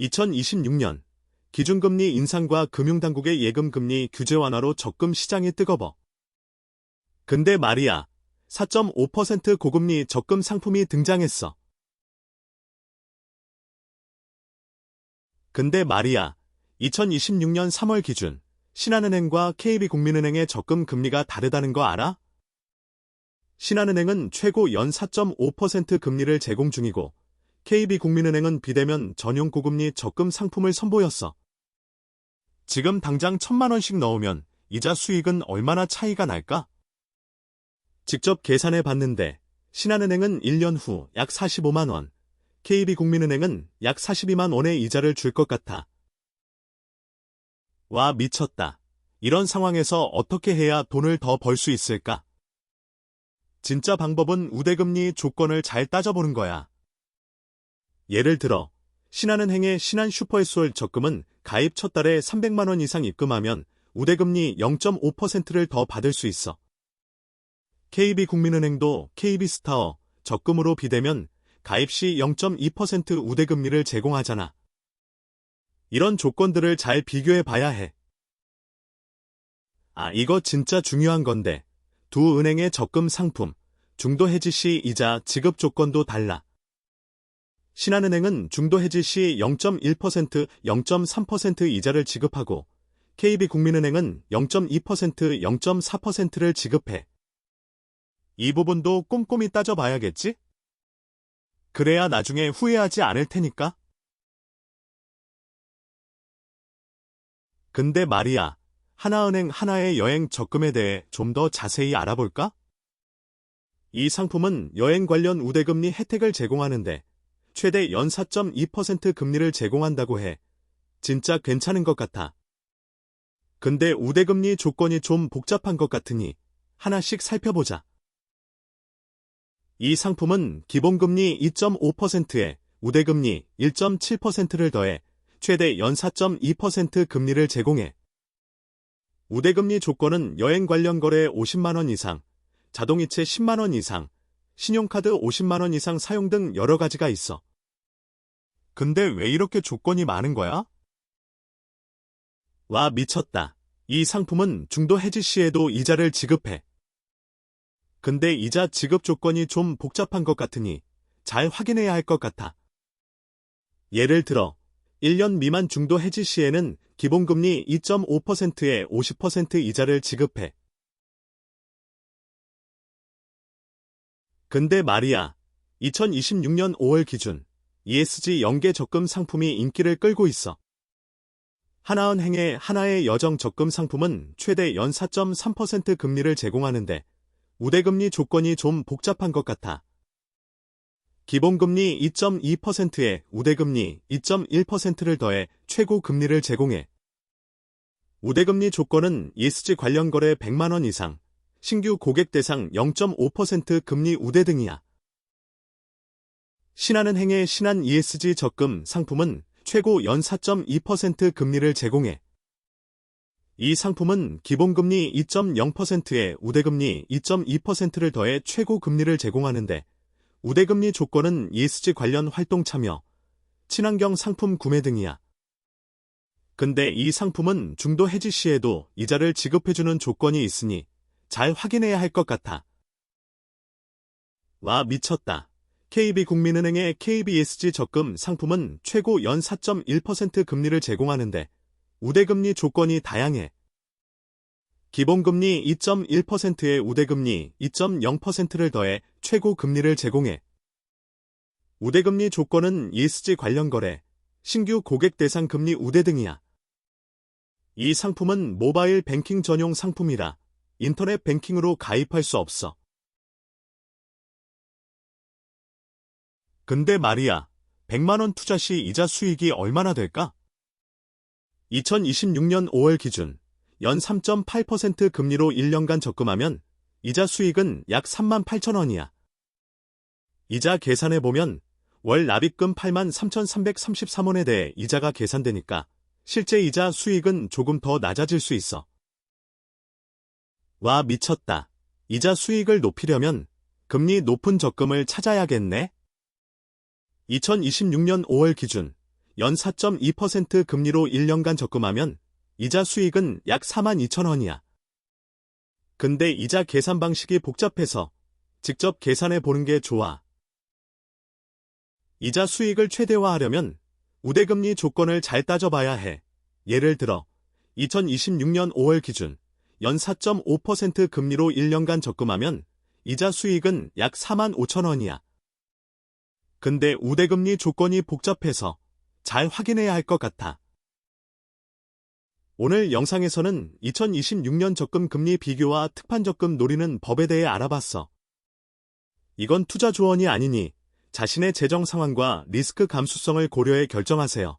2026년 기준금리 인상과 금융당국의 예금금리 규제 완화로 적금 시장이 뜨거워. 근데 말이야, 4.5% 고금리 적금 상품이 등장했어. 근데 말이야, 2026년 3월 기준 신한은행과 KB국민은행의 적금 금리가 다르다는 거 알아? 신한은행은 최고 연 4.5% 금리를 제공 중이고 KB국민은행은 비대면 전용 고금리 적금 상품을 선보였어. 지금 당장 1,000만 원씩 넣으면 이자 수익은 얼마나 차이가 날까? 직접 계산해 봤는데 신한은행은 1년 후 약 45만 원, KB국민은행은 약 42만 원의 이자를 줄 것 같아. 와, 미쳤다. 이런 상황에서 어떻게 해야 돈을 더 벌 수 있을까? 진짜 방법은 우대금리 조건을 잘 따져보는 거야. 예를 들어 신한은행의 신한슈퍼S올 적금은 가입 첫 달에 300만 원 이상 입금하면 우대금리 0.5%를 더 받을 수 있어. KB국민은행도 KB스타어 적금으로 비대면 가입 시 0.2% 우대금리를 제공하잖아. 이런 조건들을 잘 비교해 봐야 해. 이거 진짜 중요한 건데 두 은행의 적금 상품, 중도 해지 시 이자 지급 조건도 달라. 신한은행은 중도 해지 시 0.1%, 0.3% 이자를 지급하고 KB국민은행은 0.2%, 0.4%를 지급해. 이 부분도 꼼꼼히 따져봐야겠지? 그래야 나중에 후회하지 않을 테니까. 근데 말이야, 하나은행 하나의 여행 적금에 대해 좀 더 자세히 알아볼까? 이 상품은 여행 관련 우대금리 혜택을 제공하는데 최대 연 4.2% 금리를 제공한다고 해. 진짜 괜찮은 것 같아. 근데 우대금리 조건이 좀 복잡한 것 같으니 하나씩 살펴보자. 이 상품은 기본금리 2.5%에 우대금리 1.7%를 더해 최대 연 4.2% 금리를 제공해. 우대금리 조건은 여행 관련 거래 50만 원 이상, 자동이체 10만 원 이상, 신용카드 50만 원 이상 사용 등 여러 가지가 있어. 근데 왜 이렇게 조건이 많은 거야? 와, 미쳤다. 이 상품은 중도 해지 시에도 이자를 지급해. 근데 이자 지급 조건이 좀 복잡한 것 같으니 잘 확인해야 할 것 같아. 예를 들어 1년 미만 중도 해지 시에는 기본금리 2.5%에 50% 이자를 지급해. 근데 말이야, 2026년 5월 기준 ESG 연계 적금 상품이 인기를 끌고 있어. 하나은행의 하나의 여정 적금 상품은 최대 연 4.3% 금리를 제공하는데 우대금리 조건이 좀 복잡한 것 같아. 기본금리 2.2%에 우대금리 2.1%를 더해 최고 금리를 제공해. 우대금리 조건은 ESG 관련 거래 100만 원 이상, 신규 고객 대상 0.5% 금리 우대 등이야. 신한은행의 신한 ESG 적금 상품은 최고 연 4.2% 금리를 제공해. 이 상품은 기본금리 2.0%에 우대금리 2.2%를 더해 최고 금리를 제공하는데 우대금리 조건은 ESG 관련 활동 참여, 친환경 상품 구매 등이야. 근데 이 상품은 중도 해지 시에도 이자를 지급해주는 조건이 있으니 잘 확인해야 할 것 같아. 와, 미쳤다. KB국민은행의 KBESG 적금 상품은 최고 연 4.1% 금리를 제공하는데 우대금리 조건이 다양해. 기본금리 2.1%에 우대금리 2.0%를 더해 최고 금리를 제공해. 우대금리 조건은 ESG 관련 거래, 신규 고객 대상 금리 우대 등이야. 이 상품은 모바일 뱅킹 전용 상품이라 인터넷 뱅킹으로 가입할 수 없어. 근데 말이야, 100만 원 투자 시 이자 수익이 얼마나 될까? 2026년 5월 기준 연 3.8% 금리로 1년간 적금하면 이자 수익은 약 38,000원이야. 이자 계산해보면 월 납입금 83,333원에 대해 이자가 계산되니까 실제 이자 수익은 조금 더 낮아질 수 있어. 와, 미쳤다. 이자 수익을 높이려면 금리 높은 적금을 찾아야겠네. 2026년 5월 기준 연 4.2% 금리로 1년간 적금하면 이자 수익은 약 42,000원이야. 근데 이자 계산 방식이 복잡해서 직접 계산해 보는 게 좋아. 이자 수익을 최대화하려면 우대금리 조건을 잘 따져봐야 해. 예를 들어 2026년 5월 기준 연 4.5% 금리로 1년간 적금하면 이자 수익은 약 45,000원이야. 근데 우대금리 조건이 복잡해서 잘 확인해야 할 것 같아. 오늘 영상에서는 2026년 적금 금리 비교와 특판 적금 노리는 법에 대해 알아봤어. 이건 투자 조언이 아니니 자신의 재정 상황과 리스크 감수성을 고려해 결정하세요.